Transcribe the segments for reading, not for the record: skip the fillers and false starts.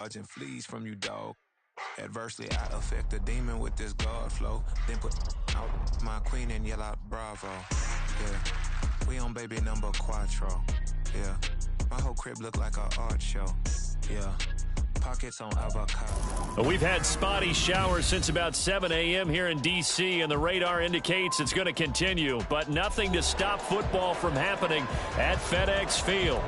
Dodging fleas from you, dog. Adversely, I affect a demon with this guard flow. Then put out my queen and yell out bravo. Yeah, we on baby number quattro. Yeah, my whole crib look like an art show. Yeah, pockets on avocado. We've had spotty showers since about 7 a.m. here in D.C., and the radar indicates it's going to continue, but nothing to stop football from happening at FedEx Field.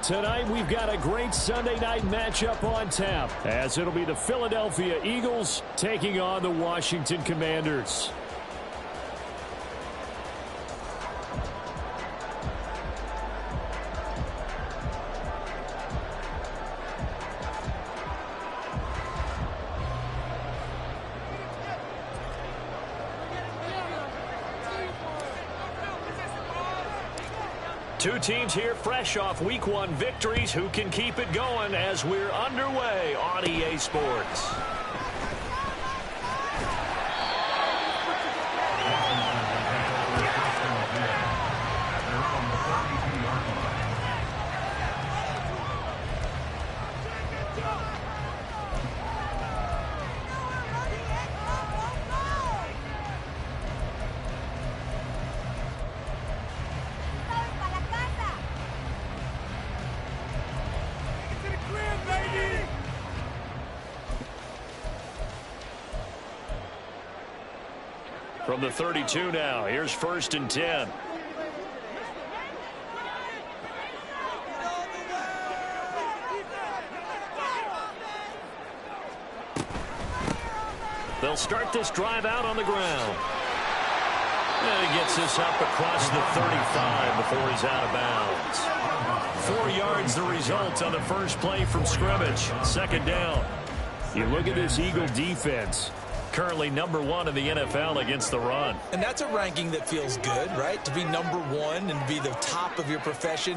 Tonight, we've got a great Sunday night matchup on tap, as it'll be the Philadelphia Eagles taking on the Washington Commanders. Two teams here fresh off Week 1 victories. Who can keep it going as we're underway on EA Sports? From the 32 now, here's 1st and 10. They'll start this drive out on the ground. And he gets this up across the 35 before he's out of bounds. 4 yards the result on the first play from scrimmage. 2nd down. You look at this Eagle defense. Currently number 1 in the NFL against the run. And that's a ranking that feels good, right? To be number 1 and be the top of your profession.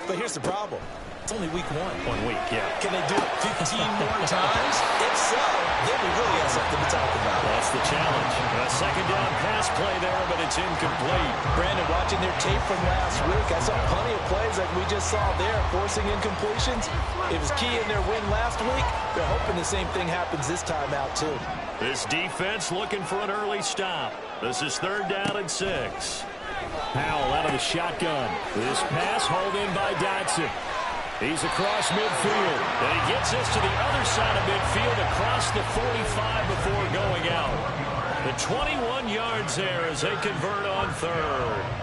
But here's the problem. It's only week 1. 1 week, yeah. Can they do it 15 more times? If so, then we really have something to talk about. That's the challenge. A 2nd down pass play there, but it's incomplete. Brandon, watching their tape from last week, I saw plenty of plays like we just saw there, forcing incompletions. It was key in their win last week. They're hoping the same thing happens this time out, too. This defense looking for an early stop. This is 3rd down and 6. Powell out of the shotgun. This pass hauled in by Dotson. He's across midfield. And he gets this to the other side of midfield across the 45 before going out. The 21 yards there as they convert on 3rd.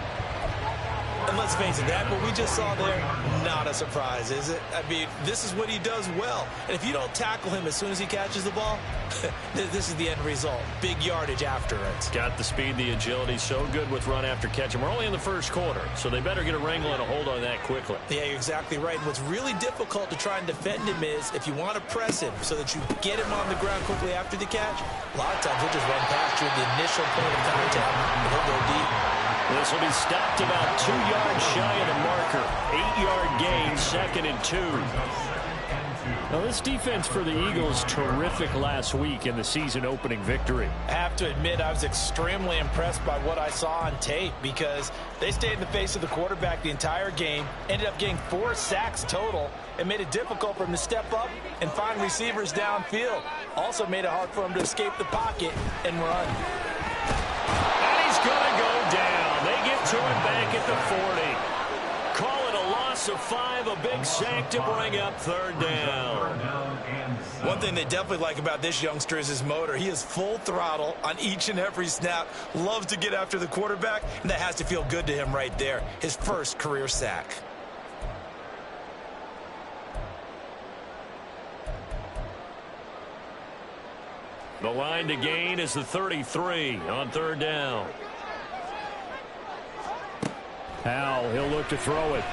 And let's face it, that what we just saw there, not a surprise, is it? I mean, this is what he does well. And if you don't tackle him as soon as he catches the ball, this is the end result. Big yardage after it. Got the speed, the agility, so good with run after catch. And we're only in the 1st quarter, so they better get a wrangle and a hold on that quickly. Yeah, you're exactly right. What's really difficult to try and defend him is if you want to press him so that you get him on the ground quickly after the catch, a lot of times he'll just run past you at the initial point of contact, and he'll go deep. This will be stopped about 2 yards shy of the marker. 8-yard gain, 2nd and 2. Now, this defense for the Eagles, terrific last week in the season-opening victory. I have to admit, I was extremely impressed by what I saw on tape because they stayed in the face of the quarterback the entire game, ended up getting 4 sacks total, and made it difficult for him to step up and find receivers downfield. Also made it hard for him to escape the pocket and run. And he's going to go down. They get to him back at the 40. Call it a loss of 5, a big sack to bring up 3rd down. One thing they definitely like about this youngster is his motor. He is full throttle on each and every snap. Loves to get after the quarterback, and that has to feel good to him right there. His first career sack. The line to gain is the 33 on 3rd down. Powell, he'll look to throw it.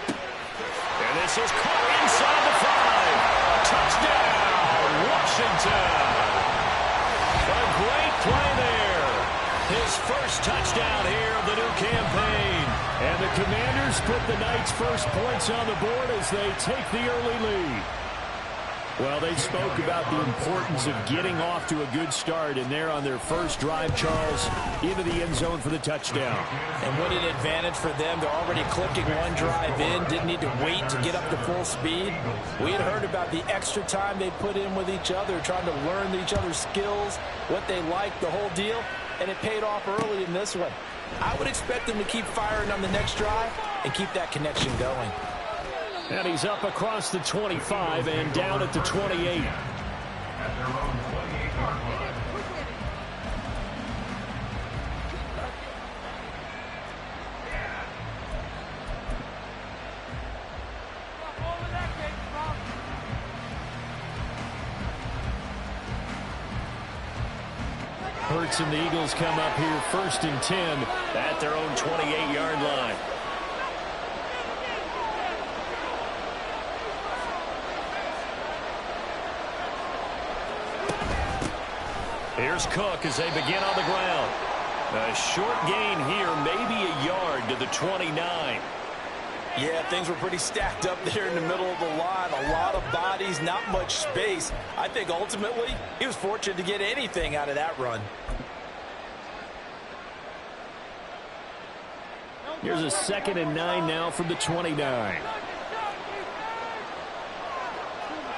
And this is caught inside the 5. Touchdown, Washington. A great play there. His first touchdown here of the new campaign. And the Commanders put the Knights' first points on the board as they take the early lead. Well, they spoke about the importance of getting off to a good start, and they're on their first drive, Charles, into the end zone for the touchdown. And what an advantage for them. They're already clicking one drive in, didn't need to wait to get up to full speed. We had heard about the extra time they put in with each other, trying to learn each other's skills, what they like, the whole deal, and it paid off early in this one. I would expect them to keep firing on the next drive and keep that connection going. And he's up across the 25 and down at the 28. Hurts and the Eagles come up here 1st and 10 at their own 28-yard line. Here's Cook as they begin on the ground. A short gain here, maybe a yard to the 29. Yeah, things were pretty stacked up there in the middle of the line. A lot of bodies, not much space. I think ultimately he was fortunate to get anything out of that run. Here's a 2nd and 9 now from the 29.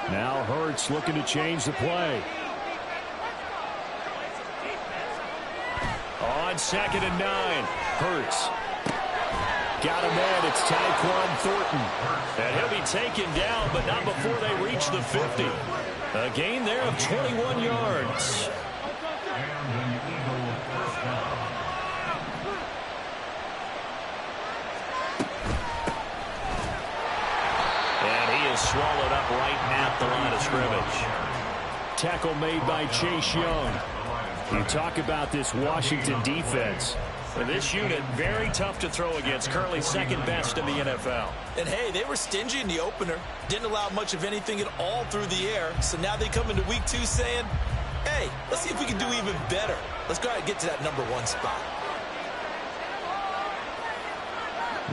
Now Hurts looking to change the play. On 2nd and 9, Hurts. Got him in. It's Tyquan Thornton. And he'll be taken down, but not before they reach the 50. A gain there of 21 yards. And he is swallowed up right at the line of scrimmage. Tackle made by Chase Young. You talk about this Washington defense. For this unit, very tough to throw against. Currently 2nd best in the NFL. And, hey, they were stingy in the opener. Didn't allow much of anything at all through the air. So now they come into week 2 saying, hey, let's see if we can do even better. Let's go ahead and get to that #1 spot.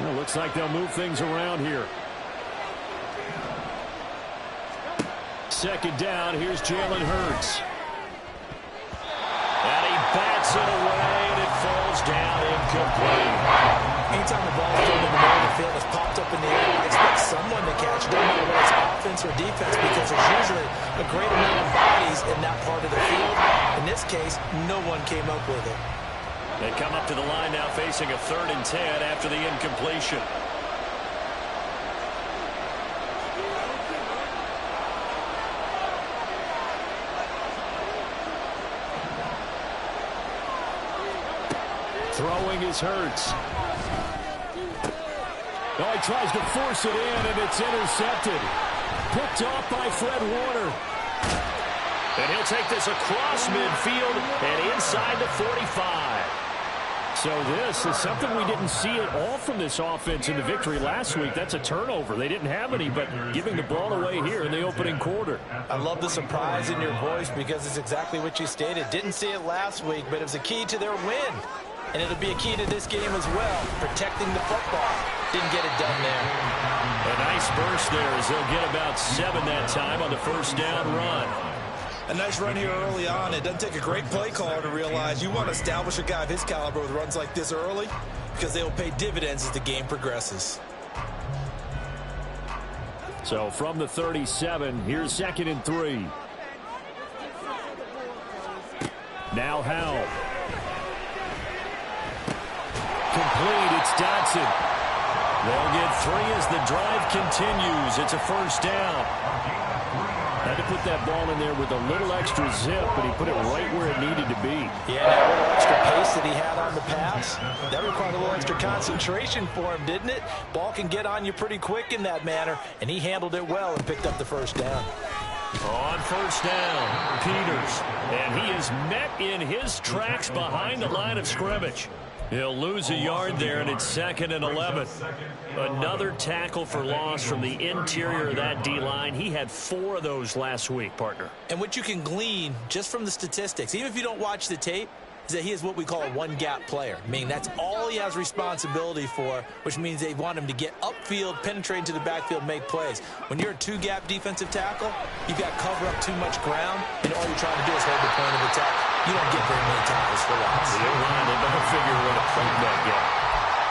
Well, looks like they'll move things around here. 2nd down. Here's Jalen Hurts. And he bats it away, and it falls down incomplete. Anytime the ball is thrown in the middle of the field, it's popped up in the air, I expect someone to catch it, no matter whether it's offense or defense, because there's usually a great amount of bodies in that part of the field. In this case, no one came up with it. They come up to the line now facing a 3rd and 10 after the incompletion. Throwing is Hurts. Oh, he tries to force it in, and it's intercepted. Picked off by Fred Warner. And he'll take this across midfield and inside the 45. So this is something we didn't see at all from this offense in the victory last week. That's a turnover. They didn't have any, but giving the ball away here in the opening quarter. I love the surprise in your voice because it's exactly what you stated. Didn't see it last week, but it was a key to their win. And it'll be a key to this game as well, protecting the football. Didn't get it done there. A nice burst there as they'll get about 7 that time on the 1st down run. A nice run here early on. It doesn't take a great play caller to realize you want to establish a guy of his caliber with runs like this early because they will pay dividends as the game progresses. So from the 37, here's 2nd and 3. Now Howell. Complete, it's Dotson. They'll get 3 as the drive continues. It's a 1st down. Had to put that ball in there with a little extra zip, but he put it right where it needed to be. Yeah, that little extra pace that he had on the pass, that required a little extra concentration for him, didn't it? Ball can get on you pretty quick in that manner, and he handled it well and picked up the 1st down. On 1st down, Peters. And he is met in his tracks behind the line of scrimmage. He'll lose a yard there, and it's 2nd and 11. Another tackle for loss from the interior of that D-line. He had 4 of those last week, partner. And what you can glean just from the statistics, even if you don't watch the tape, is that he is what we call a one-gap player, meaning that's all he has responsibility for, which means they want him to get upfield, penetrate into the backfield, make plays. When you're a two-gap defensive tackle, you've got to cover up too much ground, and all you're trying to do is hold the point of attack. You don't get very many tackles for loss. The O-line, they better figure a way to plug that gap.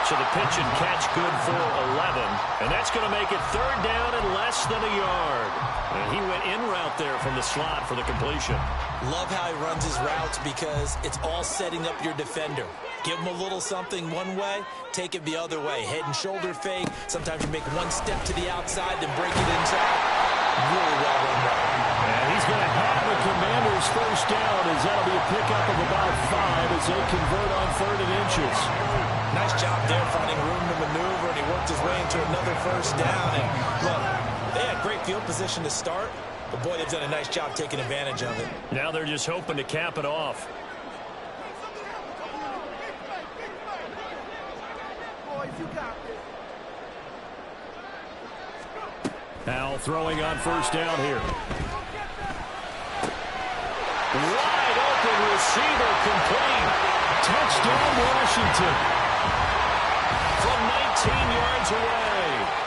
So the pitch and catch good for 11, and that's going to make it third down and less than a yard. And he went in route there from the slot for the completion. Love how he runs his routes because it's all setting up your defender. Give him a little something one way, take it the other way. Head and shoulder fake. Sometimes you make one step to the outside, then break it inside. Really well run route. And he's going to have the Commanders first down as that'll be a pickup of about 5 as they convert on 3rd and inches. Nice job there finding room to maneuver, and he worked his way into another first down. And look, they had great field position to start, but boy, they've done a nice job taking advantage of it. Now they're just hoping to cap it off. Now throwing on first down here. Wide open receiver complete. Touchdown Washington. From 19 yards away.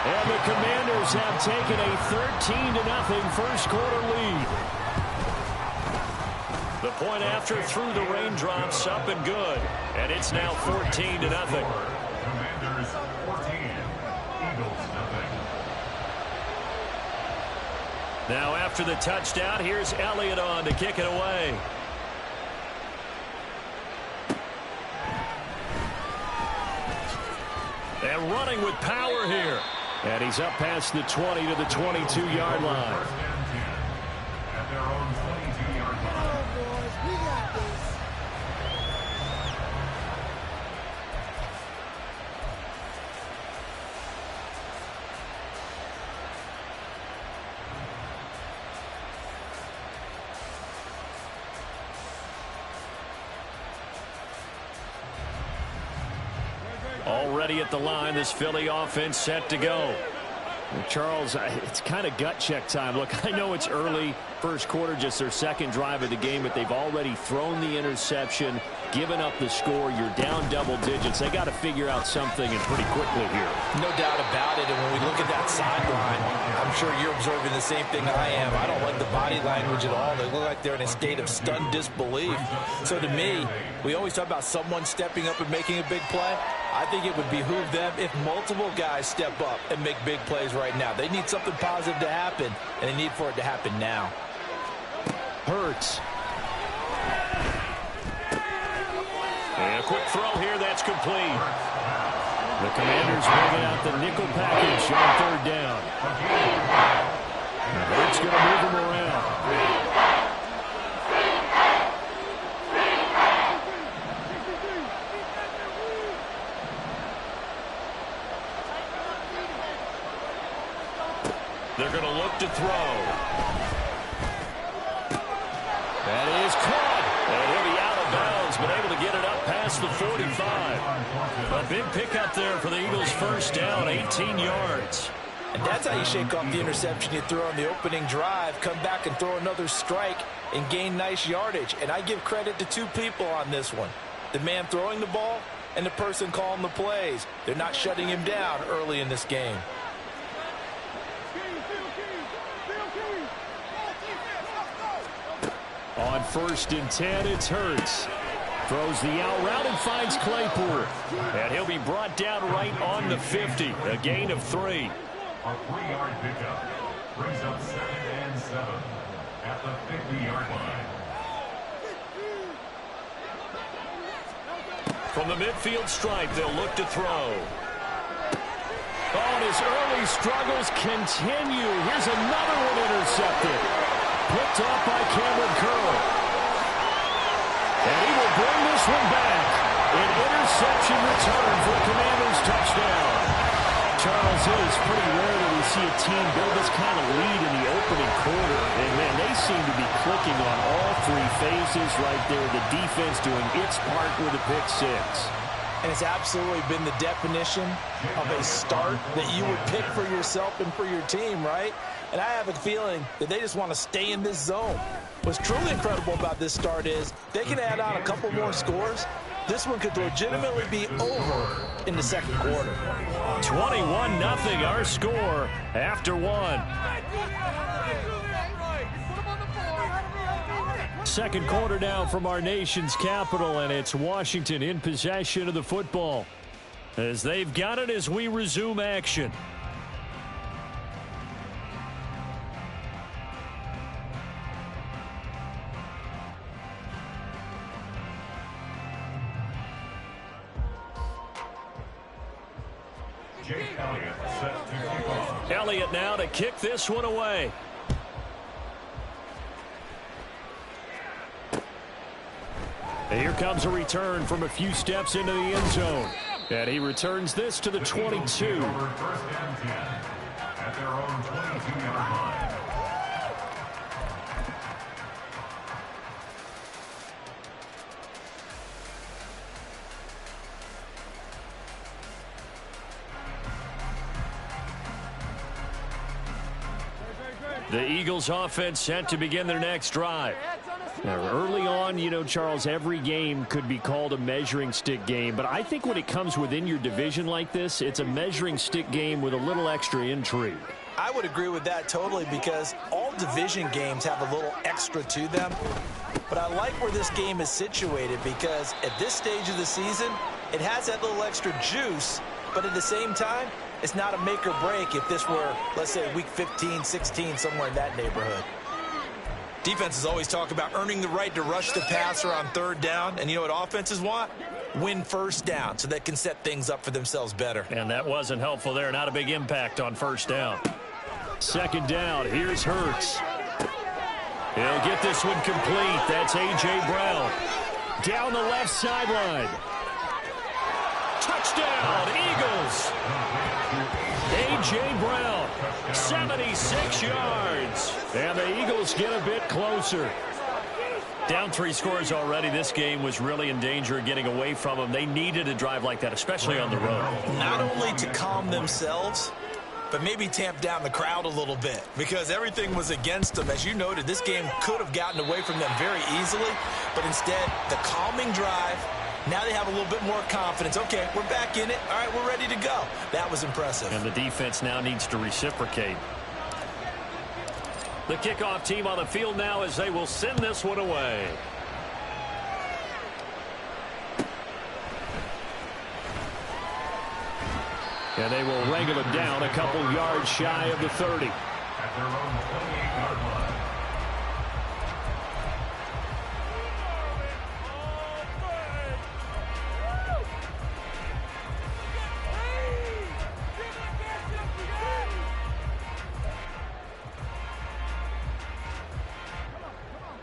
And the Commanders have taken a 13-0 first quarter lead. The point after through the raindrops up and good. And it's now 14-0. Commanders 14, Eagles 0. Now after the touchdown, here's Elliott on to kick it away. And running with power here. And he's up past the 20 to the 22-yard line. At their own 22-yard line. Already at the line, this Philly offense set to go. Well, Charles, it's kind of gut check time. Look, I know it's early, first quarter, just their second drive of the game, but they've already thrown the interception, given up the score. You're down double digits. They got to figure out something, and pretty quickly here. No doubt about it, and when we look at that sideline, I'm sure you're observing the same thing I am. I don't like the body language at all. They look like they're in a state of stunned disbelief. So to me, we always talk about someone stepping up and making a big play. I think it would behoove them if multiple guys step up and make big plays right now. They need something positive to happen, and they need for it to happen now. Hurts. And a quick throw here, that's complete. The Commanders bringing out the nickel package on third down. Hurts going to move them around. They're going to look to throw. That is caught. And he'll be out of bounds, but able to get it up past the 45. A big pickup there for the Eagles' first down, 18 yards. And that's how you shake off the interception you throw on the opening drive, come back and throw another strike and gain nice yardage. And I give credit to two people on this one. The man throwing the ball and the person calling the plays. They're not shutting him down early in this game. On 1st and 10, it's Hurts. Throws the out route and finds Claypool. And he'll be brought down right on the 50. A gain of 3. A 3-yard pickup brings up 2nd and 7 at the 50-yard line. From the midfield stripe, they'll look to throw. Oh, and his early struggles continue. Here's another one intercepted. Picked off by Cameron Curl. And he will bring this one back. An interception return for the Commanders' touchdown. Charles, it is pretty rare that we see a team build this kind of lead in the opening quarter. And, man, they seem to be clicking on all 3 phases right there. The defense doing its part with a pick 6. And it's absolutely been the definition of a start that you would pick for yourself and for your team, right? And I have a feeling that they just want to stay in this zone. What's truly incredible about this start is they can add on a couple more scores. This one could legitimately be over in the second quarter. 21-0 our score after one. Second quarter now from our nation's capital, and it's Washington in possession of the football as they've got it as we resume action. Elliott now to kick this one away. Here comes a return from a few steps into the end zone. And he returns this to the 22. First and 10 at their own 22-yard line. The Eagles offense set to begin their next drive. Now, early on, you know, Charles, every game could be called a measuring stick game. But I think when it comes within your division like this, it's a measuring stick game with a little extra intrigue. I would agree with that totally because all division games have a little extra to them. But I like where this game is situated because at this stage of the season, it has that little extra juice. But at the same time, it's not a make or break if this were, let's say, week 15, 16, somewhere in that neighborhood. Defenses always talk about earning the right to rush the passer on third down. And you know what offenses want? Win first down so they can set things up for themselves better. And that wasn't helpful there. Not a big impact on first down. Second down. Here's Hurts. He'll get this one complete. That's A.J. Brown. Down the left sideline. Touchdown, Eagles. A.J. Brown, 76 yards. And the Eagles get a bit closer. Down 3 scores already. This game was really in danger of getting away from them. They needed a drive like that, especially on the road. Not only to calm themselves, but maybe tamp down the crowd a little bit because everything was against them. As you noted, this game could have gotten away from them very easily, but instead, the calming drive, now they have a little bit more confidence. Okay, we're back in it. All right, we're ready to go. That was impressive. And the defense now needs to reciprocate. The kickoff team on the field now as they will send this one away. And they will wrangle it down a couple yards shy of the 30. At their own 28-yard line.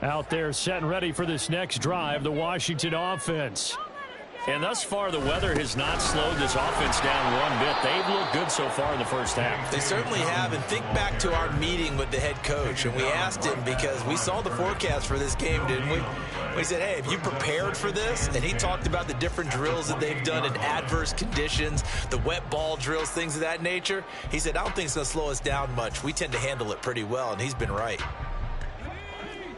Out there set and ready for this next drive, the Washington offense. And thus far, the weather has not slowed this offense down one bit. They've looked good so far in the first half. They certainly have. And think back to our meeting with the head coach. And we asked him because we saw the forecast for this game, didn't we? We said, hey, have you prepared for this? And he talked about the different drills that they've done in adverse conditions, the wet ball drills, things of that nature. He said, I don't think it's going to slow us down much. We tend to handle it pretty well, and he's been right.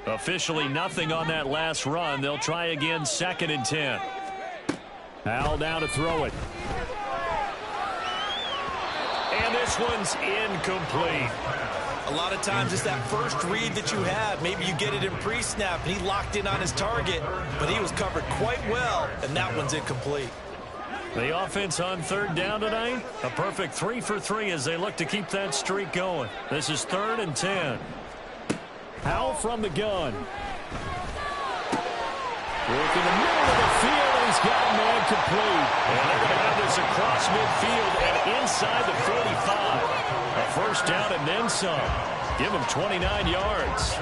Officially nothing on that last run. They'll try again, 2nd and 10. Al now to throw it. And this one's incomplete. A lot of times it's that first read that you have. Maybe you get it in pre-snap, and he locked in on his target, but he was covered quite well, and that one's incomplete. The offense on third down tonight, a perfect 3 for 3 as they look to keep that streak going. This is 3rd and 10. Howell from the gun. Working the middle of the field, and he's got a man complete. And they're going to have this across midfield and inside the 45. A first down and then some. Give him 29 yards.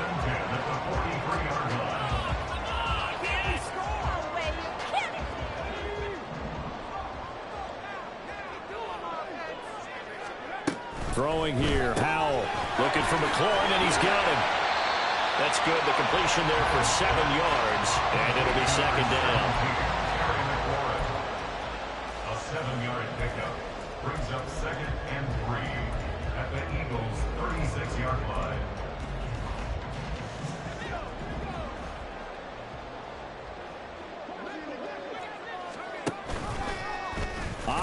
Throwing here, Howell looking for McLaurin, and he's got him. That's good. The completion there for 7 yards, and it'll be 2nd down. A 7-yard pickup brings up 2nd and 3 at the Eagles' 36-yard line.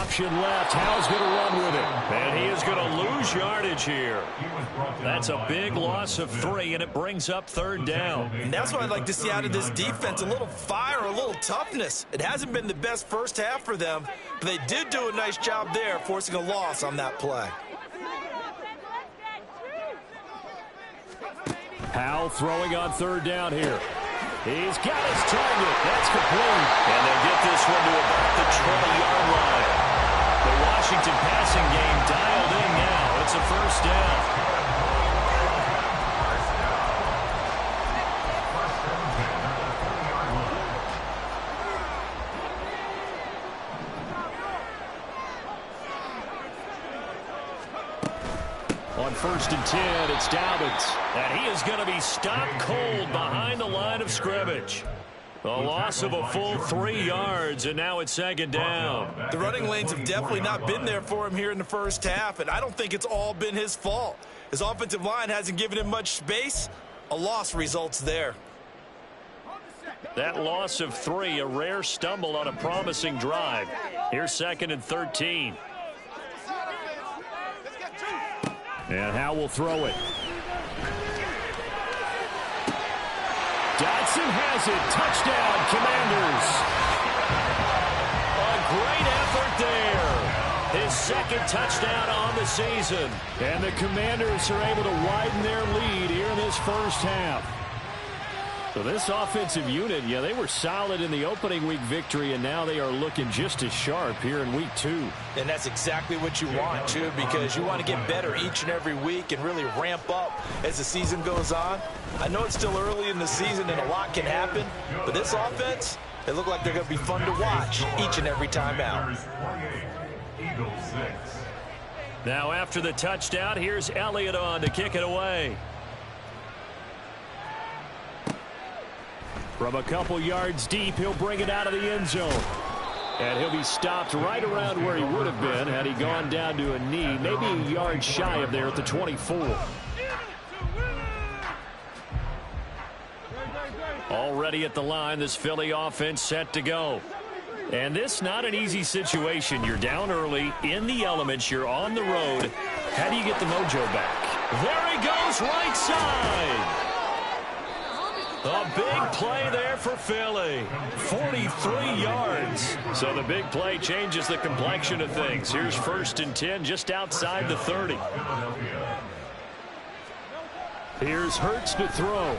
option left. Howell's going to run with it. And he is going to lose yardage here. That's a big loss of 3, and it brings up 3rd down. And that's what I'd like to see out of this defense, a little fire, a little toughness. It hasn't been the best first half for them, but they did do a nice job there, forcing a loss on that play. Howell throwing on 3rd down here. He's got his target. That's complete. And they'll get this one to about the 20-yard line. The Washington passing game dialed in now. It's a 1st down. On 1st and 10, it's Dobbins. And he is going to be stopped cold behind the line of scrimmage. A loss of a full 3 yards, and now it's 2nd down. The running lanes have definitely not been there for him here in the first half, and I don't think it's all been his fault. His offensive line hasn't given him much space. A loss results there. That loss of 3, a rare stumble on a promising drive. Here's 2nd and 13. And Howell will throw it. Dotson has it. Touchdown, Commanders. A great effort there. His 2nd touchdown on the season. And the Commanders are able to widen their lead here in this first half. So this offensive unit, yeah, they were solid in the opening week victory, and now they are looking just as sharp here in week 2. And that's exactly what you want, too, because you want to get better each and every week and really ramp up as the season goes on. I know it's still early in the season and a lot can happen, but this offense, they look like they're going to be fun to watch each and every time out. Now after the touchdown, here's Elliott on to kick it away. From a couple yards deep, he'll bring it out of the end zone. And he'll be stopped right around where he would have been had he gone down to a knee, maybe a yard shy of there at the 24. Already at the line, this Philly offense set to go. And this not an easy situation. You're down early, in the elements, you're on the road. How do you get the mojo back? There he goes, right side. A big play there for Philly. 43 yards. So the big play changes the complexion of things. Here's 1st and 10 just outside the 30. Here's Hurts to throw.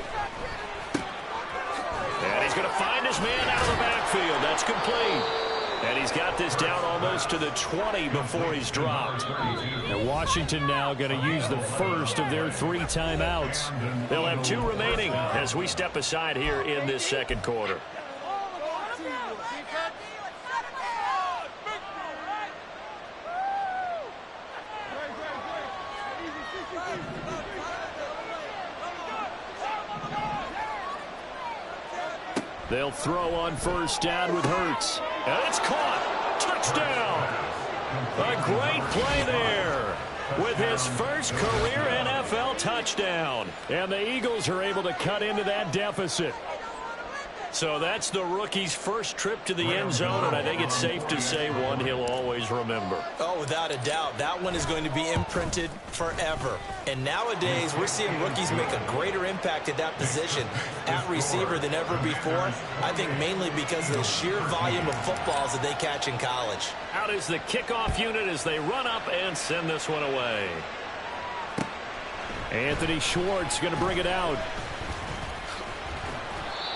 And he's going to find his man out of the backfield. That's complete. And he's got this down almost to the 20 before he's dropped. And Washington now going to use the first of their 3 timeouts. They'll have 2 remaining as we step aside here in this 2nd quarter. They'll throw on 1st down with Hurts. And it's caught. Touchdown. A great play there with his first career NFL touchdown. And the Eagles are able to cut into that deficit. So that's the rookie's first trip to the end zone, and I think it's safe to say one he'll always remember. Oh, without a doubt. That one is going to be imprinted forever. And nowadays, we're seeing rookies make a greater impact at that position at receiver than ever before. I think mainly because of the sheer volume of footballs that they catch in college. Out is the kickoff unit as they run up and send this one away. Anthony Schwartz going to bring it out.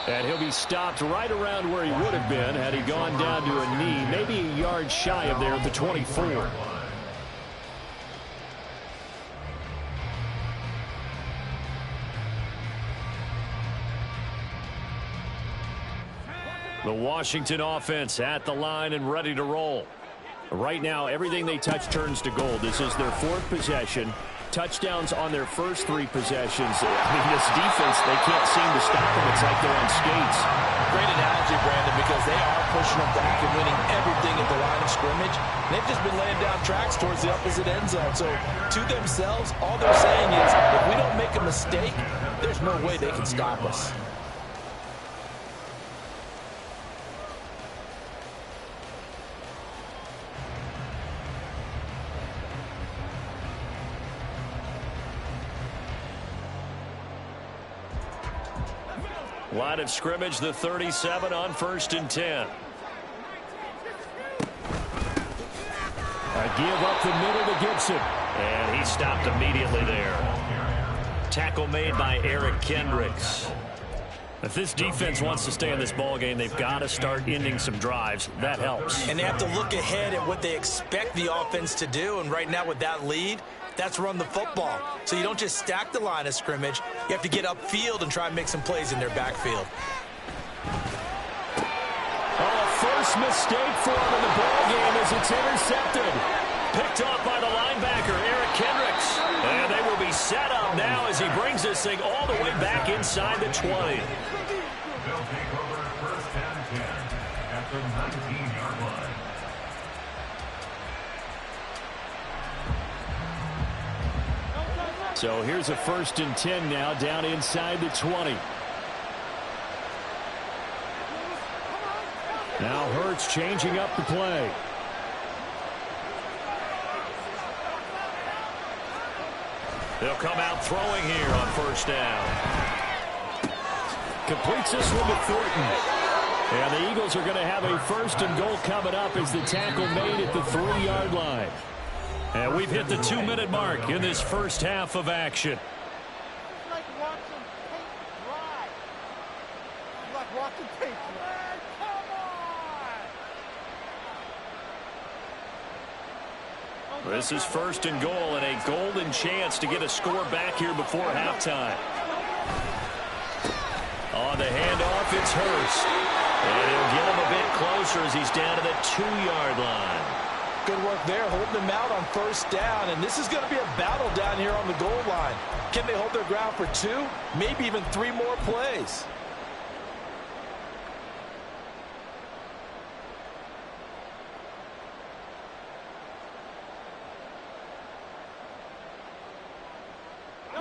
And he'll be stopped right around where he would have been had he gone down to a knee, maybe a yard shy of there at the 24. The Washington offense at the line and ready to roll. Right now, everything they touch turns to gold. This is their 4th possession. Touchdowns on their first 3 possessions. I mean, this defense, they can't seem to stop them. It's like they're on skates. Great analogy, Brandon, because they are pushing them back and winning everything at the line of scrimmage. And they've just been laying down tracks towards the opposite end zone. So, to themselves, all they're saying is, if we don't make a mistake, there's no way they can stop us. Line of scrimmage, the 37 on 1st and 10. A give up the middle to Gibson. And he stopped immediately there. Tackle made by Eric Kendricks. If this defense wants to stay in this ballgame, they've got to start ending some drives. That helps. And they have to look ahead at what they expect the offense to do. And right now with that lead, that's run the football. So you don't just stack the line of scrimmage. You have to get upfield and try and make some plays in their backfield. First mistake for him in the ballgame as it's intercepted. Picked off by the linebacker, Eric Kendricks. And they will be set up now as he brings this thing all the way back inside the 20. They'll take over 1st and 10 at the 19-yard line. So here's a 1st and 10 now down inside the 20. Now Hurts changing up the play. They'll come out throwing here on 1st down. Completes this one to Thornton. And the Eagles are going to have a 1st and goal coming up as the tackle made at the 3-yard line. And we've hit the 2-minute mark in this first half of action. It's like watching paint dry. It's like watching paint dry. Come on! This is 1st and goal and a golden chance to get a score back here before halftime. On the handoff, it's Hurst. And he'll get him a bit closer as he's down to the 2-yard line. Good work there, holding them out on 1st down. And this is going to be a battle down here on the goal line. Can they hold their ground for 2, maybe even 3 more plays?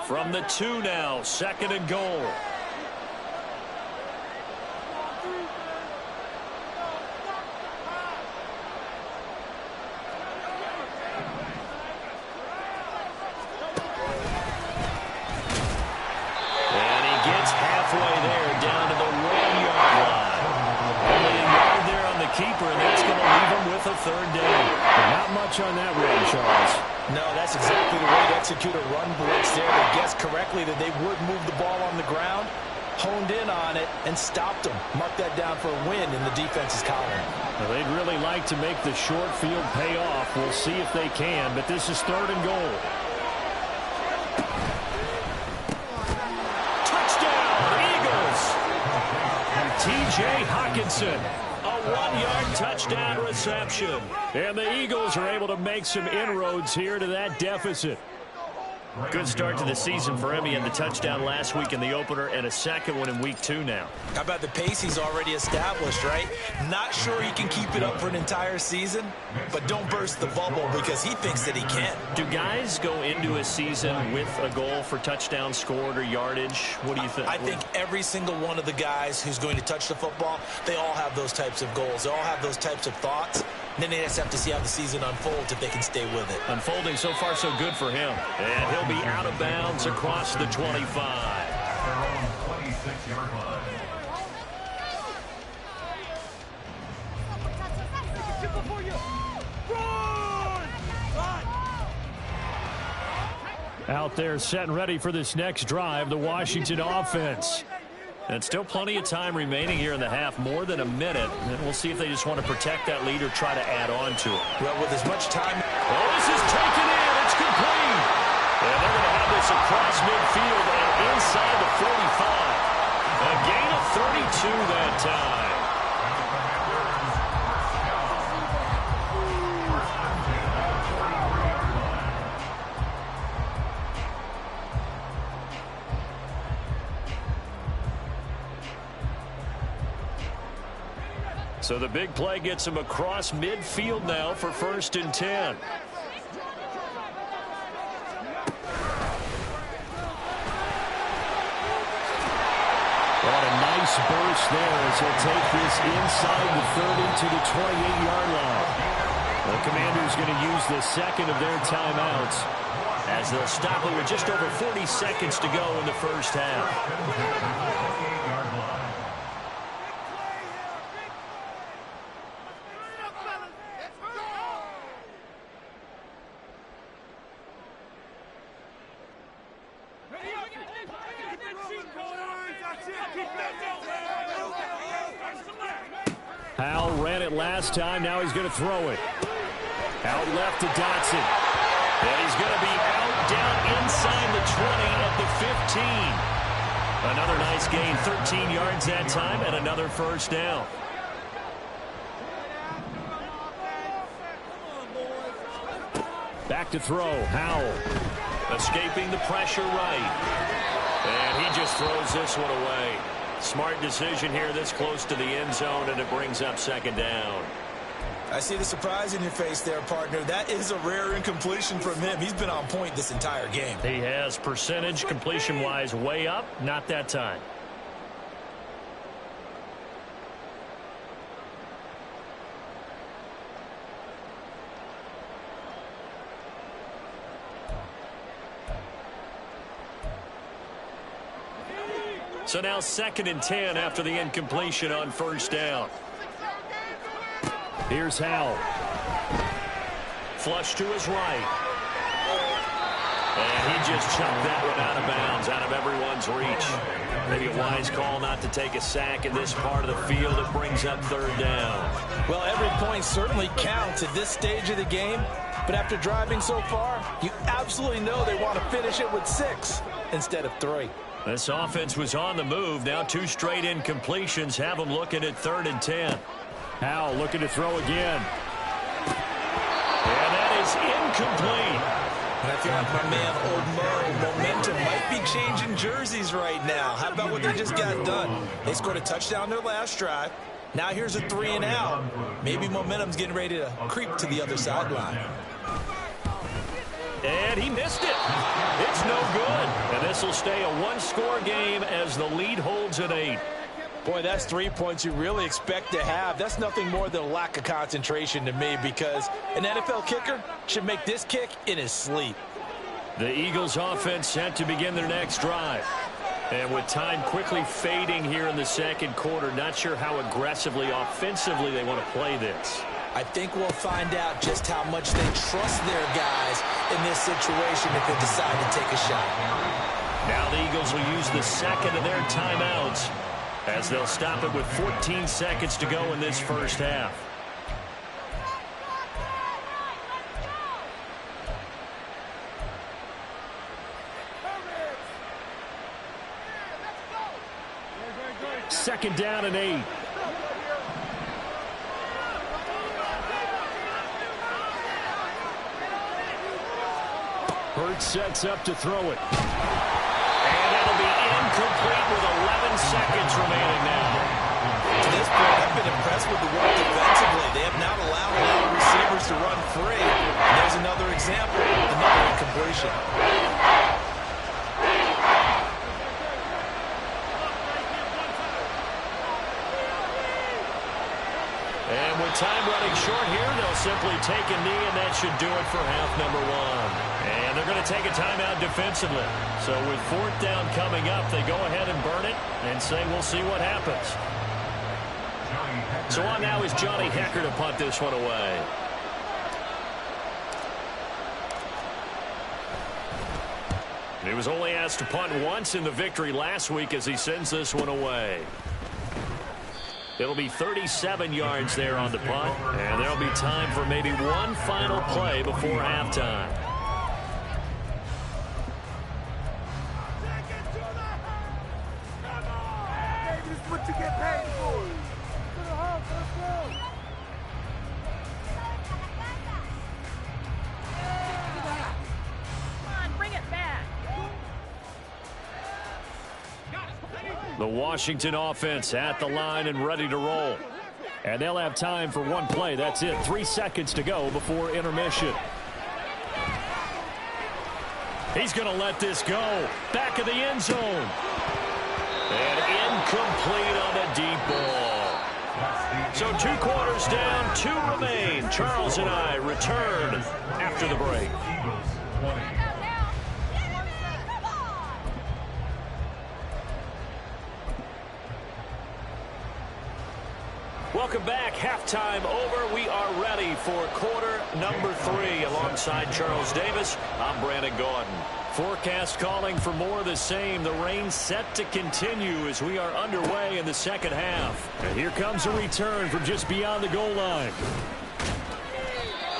From the 2 now, 2nd and goal. Keeper, and that's going to leave him with a 3rd down. But not much on that run, Charles. No, that's exactly the way to execute a run blitz there. They guessed correctly that they would move the ball on the ground, honed in on it, and stopped them. Mark that down for a win in the defense's column. Well, they'd really like to make the short field pay off. We'll see if they can, but this is 3rd and goal. Touchdown, Eagles! T.J. Hockenson. A 1-yard touchdown reception. And the Eagles are able to make some inroads here to that deficit. Good start to the season for him. He had the touchdown last week in the opener and a 2nd one in week 2 now. How about the pace he's already established, right? Not sure he can keep it up for an entire season, but don't burst the bubble because he thinks that he can. Do guys go into a season with a goal for touchdown scored or yardage? What do you think? I think every single one of the guys who's going to touch the football, they all have those types of goals. They all have those types of thoughts. Then they just have to see how the season unfolds if they can stay with it. Unfolding so far so good for him. And he'll be out of bounds across the 25. Their own 26-yard line. Out there set and ready for this next drive, the Washington offense. And still plenty of time remaining here in the half, more than a minute. And we'll see if they just want to protect that lead or try to add on to it. Well, with as much time. Oh, this is taken in. It's complete. And they're going to have this across midfield and inside the 45. A gain of 32 that time. So the big play gets him across midfield now for 1st and 10. What a nice burst there as he'll take this inside the 30 to the 28-yard line. The Commanders going to use the 2nd of their timeouts as they'll stop it with just over 40 seconds to go in the first half. Howell ran it last time. Now he's going to throw it. Out left to Dotson. And he's going to be out down inside the 20 at the 15. Another nice gain, 13 yards that time, and another first down. Back to throw, Howell. Escaping the pressure right. And he just throws this one away. Smart decision here this close to the end zone, and it brings up second down. I see the surprise in your face there, partner. That is a rare incompletion from him. He's been on point this entire game. He has percentage completion-wise way up, not that time. So now 2nd and 10 after the incompletion on first down. Here's Howell. Flush to his right. And he just chucked that one out of bounds, out of everyone's reach. Maybe a wise call not to take a sack in this part of the field. It brings up 3rd down. Well, every point certainly counts at this stage of the game. But after driving so far, you absolutely know they want to finish it with 6 instead of 3. This offense was on the move. Now 2 straight incompletions have them looking at 3rd and 10. Howell looking to throw again. And that is incomplete. And I feel like my man, Old Mo, momentum might be changing jerseys right now. How about what they just got done? They scored a touchdown their last drive. Now here's a 3 and out. Maybe momentum's getting ready to creep to the other sideline. And he missed it. It's no good. And this will stay a 1-score game as the lead holds at 8. Boy, that's 3 points you really expect to have. That's nothing more than a lack of concentration to me, because an NFL kicker should make this kick in his sleep. The Eagles offense set to begin their next drive. And with time quickly fading here in the 2nd quarter, not sure how aggressively, offensively they want to play this. I think we'll find out just how much they trust their guys in this situation if they decide to take a shot. Now the Eagles will use the 2nd of their timeouts as they'll stop it with 14 seconds to go in this first half. Second down and 8. Hurts sets up to throw it. And it'll be incomplete with 11 seconds remaining now. To this point, I've been impressed with the work defensively. They have not allowed a lot of receivers to run free. And there's another example, another incompletion. And with time running short here, they'll simply take a knee, and that should do it for half number 1. And they're going to take a timeout defensively. So with 4th down coming up, they go ahead and burn it and say we'll see what happens. So on now is Johnny Hecker to punt this one away. He was only asked to punt once in the victory last week as he sends this one away. It'll be 37 yards there on the punt, and there'll be time for maybe one final play before halftime. This is what you get paid for. To the house, let's go. Come on, bring it back. The Washington offense at the line and ready to roll. And they'll have time for one play. That's it. 3 seconds to go before intermission. He's going to let this go. Back of the end zone. And incomplete on the deep ball. So 2 quarters down, 2 remain. Charles and I return after the break. Welcome back. Halftime over. We are ready for quarter number 3. Alongside Charles Davis, I'm Brandon Gordon. Forecast calling for more of the same. The rain set to continue as we are underway in the second half. And here comes a return from just beyond the goal line.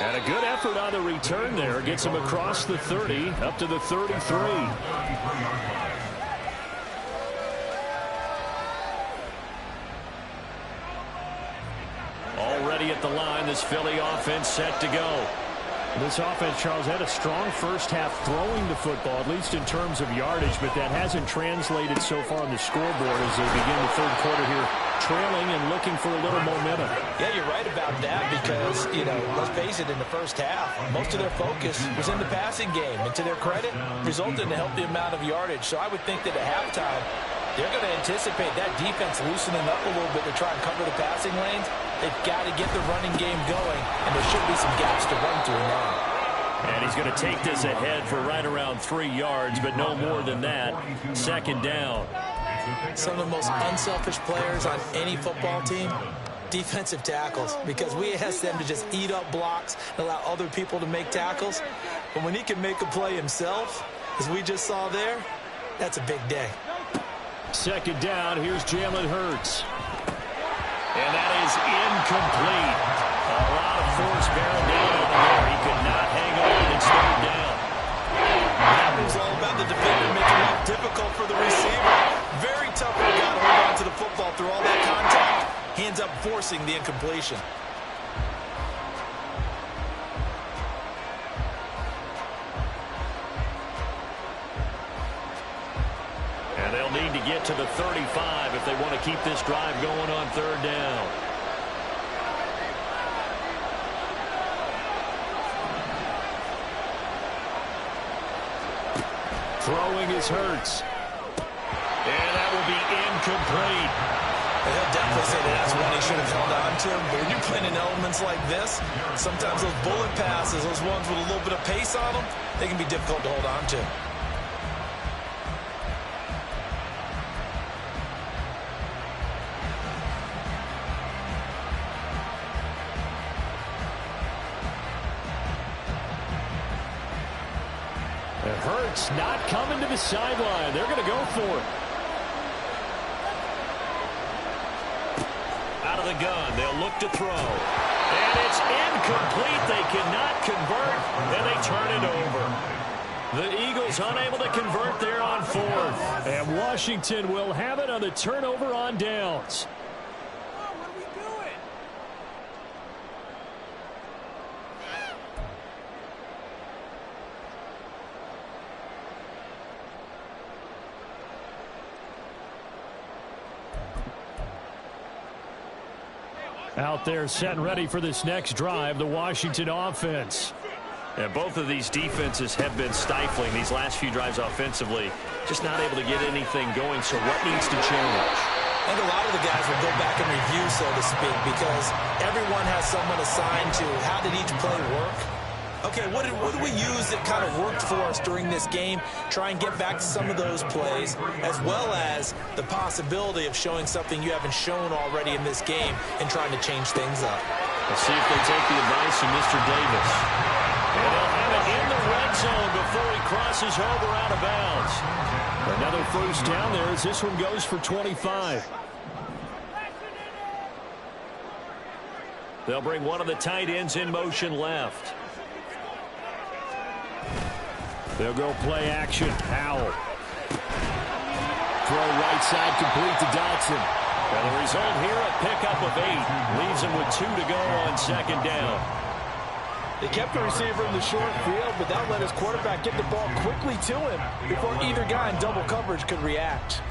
And a good effort on the return there. Gets him across the 30, up to the 33. Already at the line, this Philly offense set to go. This offense, Charles, had a strong first half throwing the football, at least in terms of yardage, but that hasn't translated so far on the scoreboard as they begin the third quarter here, trailing and looking for a little momentum. Yeah, you're right about that because, let's face it, in the first half, most of their focus was in the passing game. And to their credit, resulted in a healthy amount of yardage. So I would think that at halftime, they're going to anticipate that defense loosening up a little bit to try and cover the passing lanes. They've got to get the running game going, and there should be some gaps to run through now. And he's going to take this ahead for right around 3 yards, but no more than that. Second down. Some of the most unselfish players on any football team, defensive tackles, because we ask them to just eat up blocks and allow other people to make tackles. But when he can make a play himself, as we just saw there, that's a big day. Second down, here's Jalen Hurts. And that is incomplete. A lot of force bearing down over there. He could not hang on and stayed down. That was all about the defender making it difficult for the receiver. Very tough for the guy to hold on to the football through all that contact. He ends up forcing the incompletion. And they'll need to get to the 35 if they want to keep this drive going on third down. Throwing is Hurts. And that will be incomplete. He'll definitely say that's one he should have held on to. But when you're playing in elements like this, sometimes those bullet passes, those ones with a little bit of pace on them, they can be difficult to hold on to. Hurts not coming to the sideline. They're going to go for it. Out of the gun, they'll look to throw. And it's incomplete. They cannot convert, and they turn it over. The Eagles unable to convert there on fourth. And Washington will have it on the turnover on downs. Out there set and ready for this next drive, the Washington offense. And both of these defenses have been stifling these last few drives offensively. Just not able to get anything going, so what needs to change? I think a lot of the guys will go back and review, so to speak, because everyone has someone assigned to how did each play work. Okay, what did we use that kind of worked for us during this game? Try and get back to some of those plays, as well as the possibility of showing something you haven't shown already in this game and trying to change things up. Let's see if they take the advice from Mr. Davis. And they'll have it in the red zone before he crosses over out of bounds. Another first down there as this one goes for 25. They'll bring one of the tight ends in motion left. They'll go play action. Howell. Throw right side complete to Dotson. And the result here, a pickup of 8. Leaves him with 2 to go on second down. They kept the receiver in the short field, but that let his quarterback get the ball quickly to him before either guy in double coverage could react.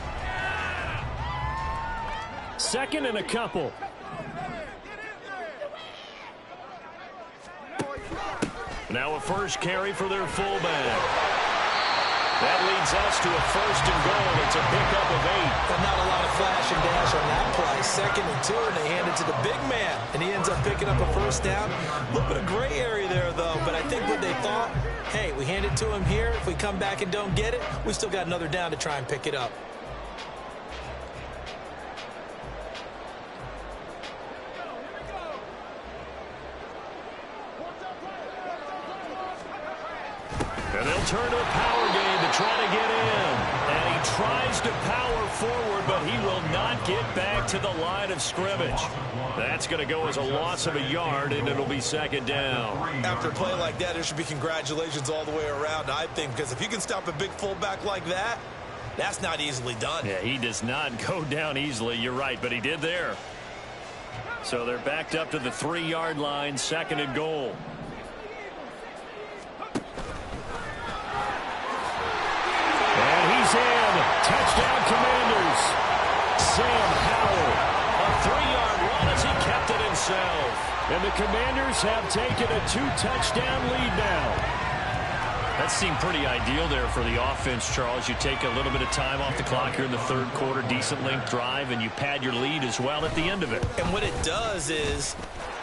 Second and a couple. Now a first carry for their fullback. That leads us to a first and goal. It's a pickup of 8. But not a lot of flash and dash on that play. Second and 2, and they hand it to the big man. And he ends up picking up a first down. A little bit of gray area there, though. But I think what they thought, hey, we hand it to him here. If we come back and don't get it, we still got another down to try and pick it up. And they'll turn to a power game trying to get in. And he tries to power forward, but he will not get back to the line of scrimmage. That's going to go as a loss of a yard, and it'll be second down. After a play like that, there should be congratulations all the way around, I think, because if you can stop a big fullback like that, that's not easily done. Yeah, he does not go down easily. You're right, but he did there. So they're backed up to the 3-yard line, second and goal. And he's in. Touchdown, Commanders. Sam Howell. A 3-yard run as he kept it himself. And the Commanders have taken a 2-touchdown lead now. That seemed pretty ideal there for the offense, Charles. You take a little bit of time off the clock here in the third quarter, decent length drive, and you pad your lead as well at the end of it. And what it does is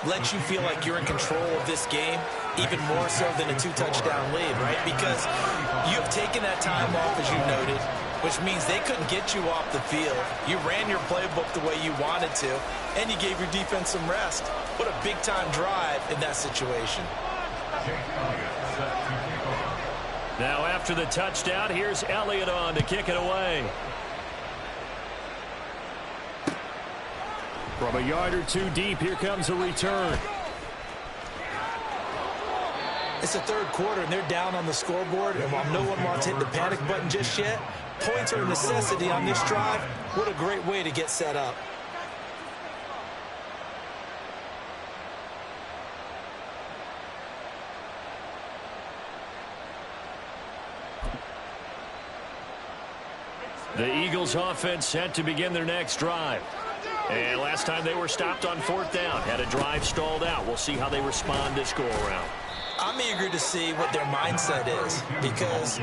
let you feel like you're in control of this game, even more so than a 2-touchdown lead, right? Because you have taken that time off, as you noted, which means they couldn't get you off the field. You ran your playbook the way you wanted to, and you gave your defense some rest. What a big-time drive in that situation. Now after the touchdown, here's Elliott on to kick it away. From a yard or two deep, here comes a return. It's the third quarter, and they're down on the scoreboard, and while no one wants to hit the panic button just yet, points are a necessity on this drive. What a great way to get set up. The Eagles offense set to begin their next drive. And last time they were stopped on fourth down, had a drive stalled out. We'll see how they respond this go-around. I'm eager to see what their mindset is, because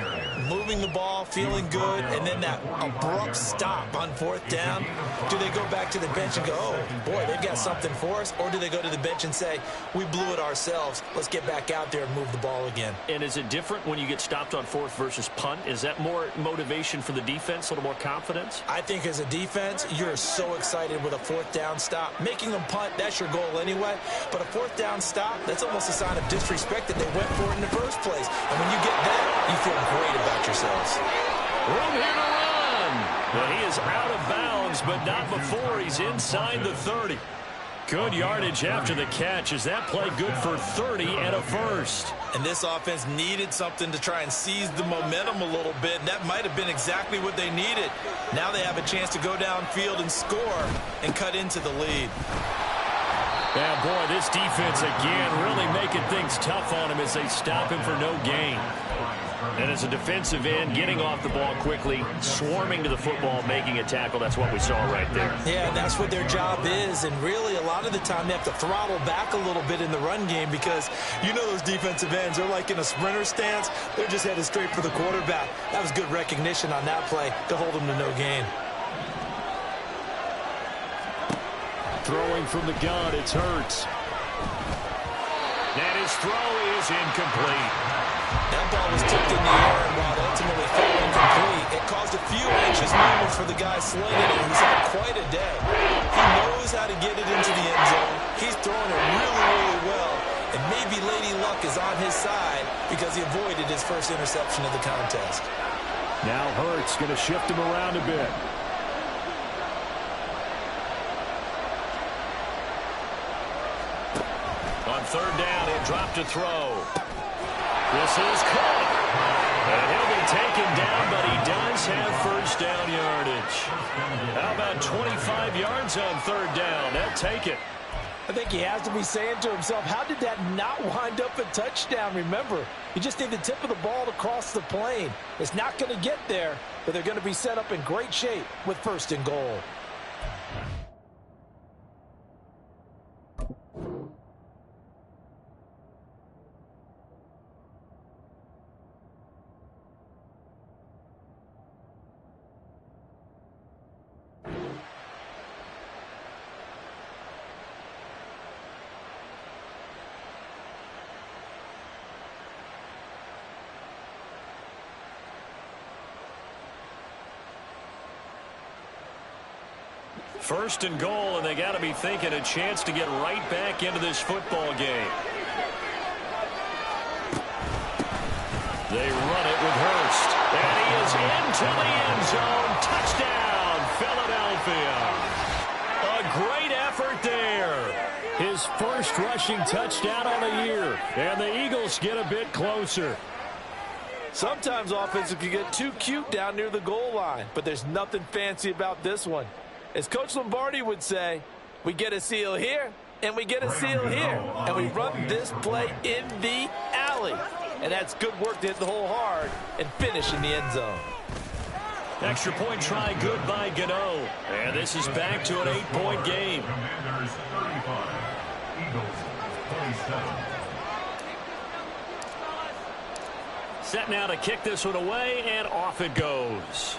moving the ball, feeling good, and then that abrupt stop on fourth down, do they go back to the bench and go, oh, boy, they've got something for us, or do they go to the bench and say, we blew it ourselves, let's get back out there and move the ball again? And is it different when you get stopped on fourth versus punt? Is that more motivation for the defense, a little more confidence? I think as a defense, you're so excited with a fourth down stop. Making them punt, that's your goal anyway, but a fourth down stop, that's almost a sign of disrespect that they went for it in the first place. And when you get that, you feel great about yourselves. Room here to run. But he is out of bounds, but not before he's inside the 30. Good yardage after the catch. Is that play good for 30 and a first? And this offense needed something to try and seize the momentum a little bit, and that might have been exactly what they needed. Now they have a chance to go downfield and score and cut into the lead. Yeah, boy, this defense again really making things tough on him as they stop him for no gain. And as a defensive end, getting off the ball quickly, swarming to the football, making a tackle, that's what we saw right there. Yeah, that's what their job is, and really a lot of the time they have to throttle back a little bit in the run game because you know those defensive ends, they're like in a sprinter stance, they're just headed straight for the quarterback. That was good recognition on that play to hold them to no gain. Throwing from the gun, it's Hurts. And his throw is incomplete. That ball was tipped in the air, and while it ultimately fell incomplete, it caused a few anxious moments for the guy slinging it. He's had quite a day. He knows how to get it into the end zone. He's throwing it really, really well. And maybe Lady Luck is on his side because he avoided his first interception of the contest. Now Hurts going to shift him around a bit. On third down, he'll drop to throw. This is caught. And he'll be taken down, but he does have first down yardage. How about 25 yards on third down? They'll take it. I think he has to be saying to himself, how did that not wind up a touchdown? Remember, you just need the tip of the ball to cross the plane. It's not going to get there, but they're going to be set up in great shape with first and goal. First and goal, and they got to be thinking a chance to get right back into this football game. They run it with Hurst, and he Philadelphia. A great effort there. His first rushing touchdown on the year. And the Eagles get a bit closer. Sometimes offenses can get too cute down near the goal line, but there's nothing fancy about this one. As Coach Lombardi would say, we get a seal here, and we get a seal here, and we run this play in the alley. And that's good work to hit the hole hard and finish in the end zone. Extra point try good by Gano. And this is back to an 8-point game. Commanders 35, Eagles 27. Set now to kick this one away, and off it goes.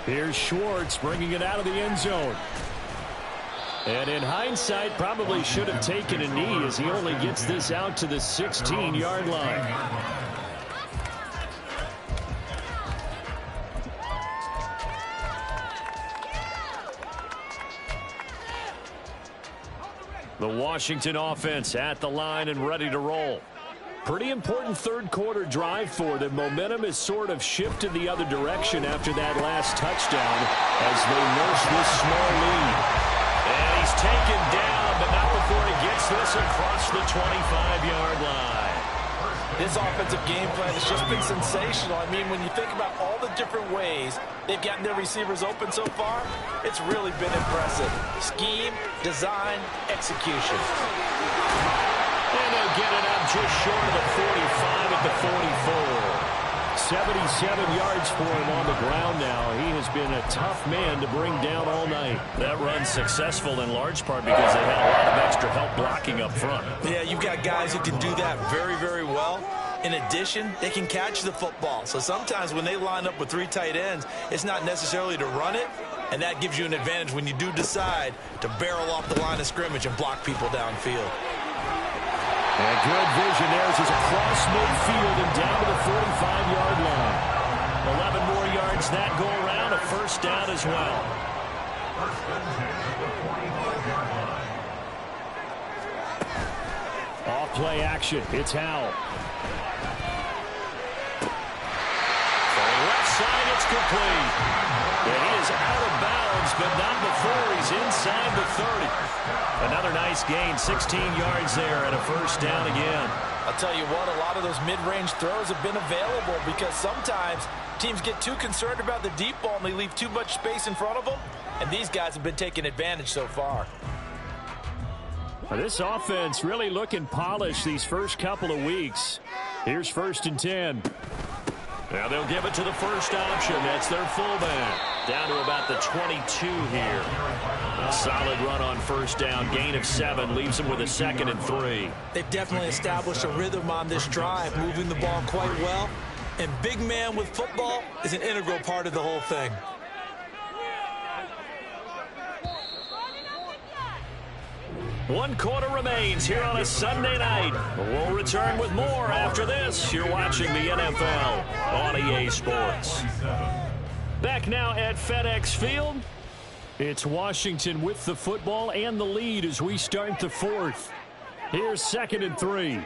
Here's Schwartz bringing it out of the end zone. And in hindsight, probably should have taken a knee as he only gets this out to the 16-yard line. The Washington offense at the line and ready to roll. Pretty important third quarter drive for them. Momentum has sort of shifted the other direction after that last touchdown as they nurse this small lead. And he's taken down, but not before he gets this across the 25-yard line. This offensive game plan has just been sensational. I mean, when you think about all the different ways they've gotten their receivers open so far, it's really been impressive. Scheme, design, execution. And they'll get it up just short of the 45 at the 44. 77 yards for him on the ground now. He has been a tough man to bring down all night. That run's successful in large part because they had a lot of extra help blocking up front. Yeah, you've got guys who can do that very, very well. In addition, they can catch the football. So sometimes when they line up with three tight ends, it's not necessarily to run it, and that gives you an advantage when you do decide to barrel off the line of scrimmage and block people downfield. And good vision there as he's across midfield and down to the 45-yard line. 11 more yards that go around, a first down as well. First and 10 at the 45-yard line. Off play action, it's Howell. Left side, it's complete. And he is out of bounds, but not before he's inside the 30. Another nice gain, 16 yards there, and a first down again. I'll tell you what, a lot of those mid-range throws have been available because sometimes teams get too concerned about the deep ball and they leave too much space in front of them, and these guys have been taking advantage so far. This offense really looking polished these first couple of weeks. Here's first and 10. Now they'll give it to the first option. That's their fullback. Down to about the 22 here. A solid run on first down. Gain of 7 leaves them with a 2nd and 3. They've definitely established a rhythm on this drive, moving the ball quite well. And big man with football is an integral part of the whole thing. One quarter remains here on a Sunday night. We'll return with more after this. You're watching the NFL on EA Sports. Back now at FedEx Field. It's Washington with the football and the lead as we start the fourth. Here's 2nd and 3.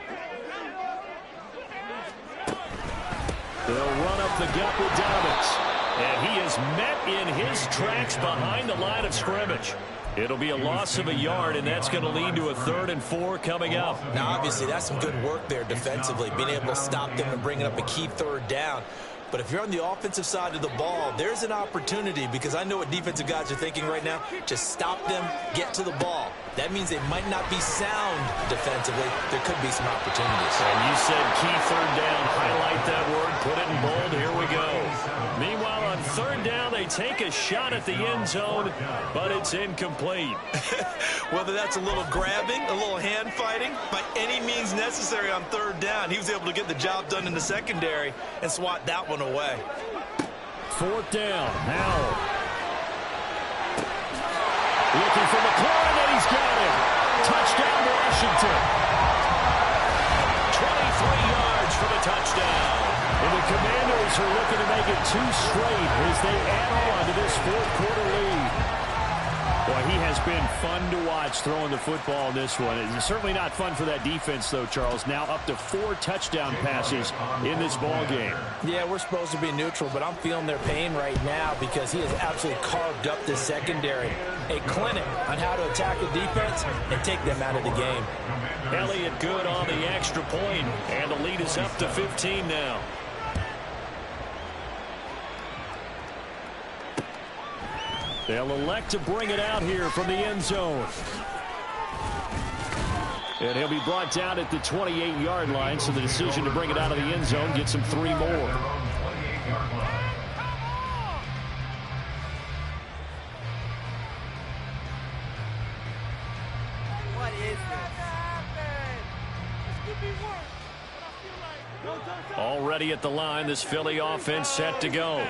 They'll run up the gut with Dobbins. And he is met in his tracks behind the line of scrimmage. It'll be a loss of a yard, and that's going to lead to a 3rd and 4 coming up. Now, obviously, that's some good work there defensively, being able to stop them and bringing up a key 3rd down. But if you're on the offensive side of the ball, there's an opportunity because I know what defensive guys are thinking right now. Just stop them, get to the ball. That means they might not be sound defensively. There could be some opportunities. And you said key 3rd down. Highlight that word. Put it in bold. Here we go. Meanwhile, on 3rd down, they take a shot at the end zone, but it's incomplete. Whether that's a little grabbing, a little hand fighting, by any means necessary on 3rd down, he was able to get the job done in the secondary and swat that one away. 4th down. Howell. Looking for McLaurin, and he's got it. Touchdown, Washington. 23 yards for the touchdown. And the Commanders are looking to make it 2 straight as they add on to this 4th quarter lead. Well, he has been fun to watch throwing the football in this one. It's certainly not fun for that defense, though, Charles. Now up to 4 touchdown passes in this ball game. Yeah, we're supposed to be neutral, but I'm feeling their pain right now because he has absolutely carved up this secondary. A clinic on how to attack the defense and take them out of the game. Elliott good on the extra point, and the lead is up to 15 now. They'll elect to bring it out here from the end zone. And he'll be brought down at the 28-yard line, so the decision to bring it out of the end zone gets him 3 more. What is this? Already at the line, this Philly offense set to go.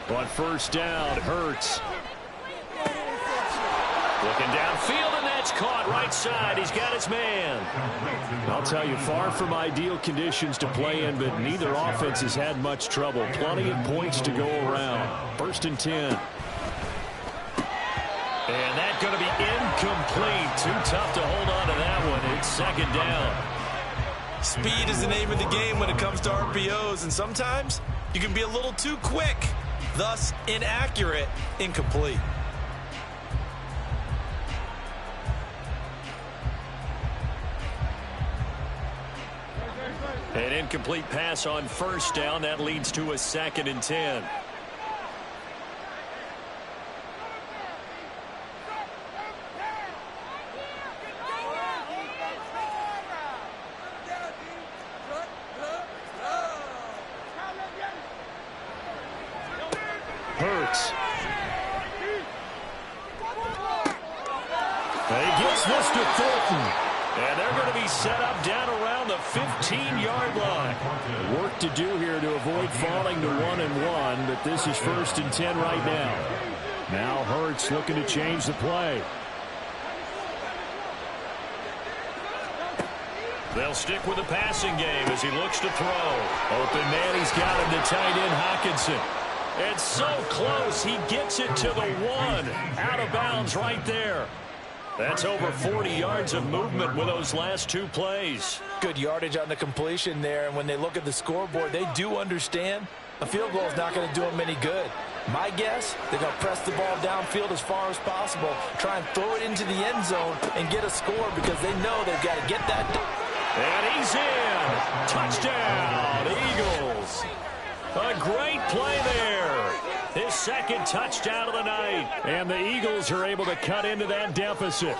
On first down, Hurts. Looking downfield, and that's caught right side. He's got his man. I'll tell you, far from ideal conditions to play in, but neither offense has had much trouble. Plenty of points to go around. 1st and 10. And that's going to be incomplete. Too tough to hold on to that one. It's 2nd down. Speed is the name of the game when it comes to RPOs, and sometimes you can be a little too quick. Thus, inaccurate, incomplete. An incomplete pass on first down. That leads to a 2nd and 10. Hurts. He gets this to Thornton. And they're going to be set up down around the 15-yard line. Work to do here to avoid falling to 1-1, but this is 1st and 10 right now. Now Hurts looking to change the play. They'll stick with the passing game as he looks to throw. Open man, he's got him to tight end Hockenson. It's so close, he gets it to the 1. Out of bounds right there. That's over 40 yards of movement with those last 2 plays. Good yardage on the completion there, and when they look at the scoreboard, they do understand a field goal is not going to do them any good. My guess, they're going to press the ball downfield as far as possible, try and throw it into the end zone and get a score because they know they've got to get that done. And he's in. Touchdown, Eagles. A great play there. His 2nd touchdown of the night. And the Eagles are able to cut into that deficit.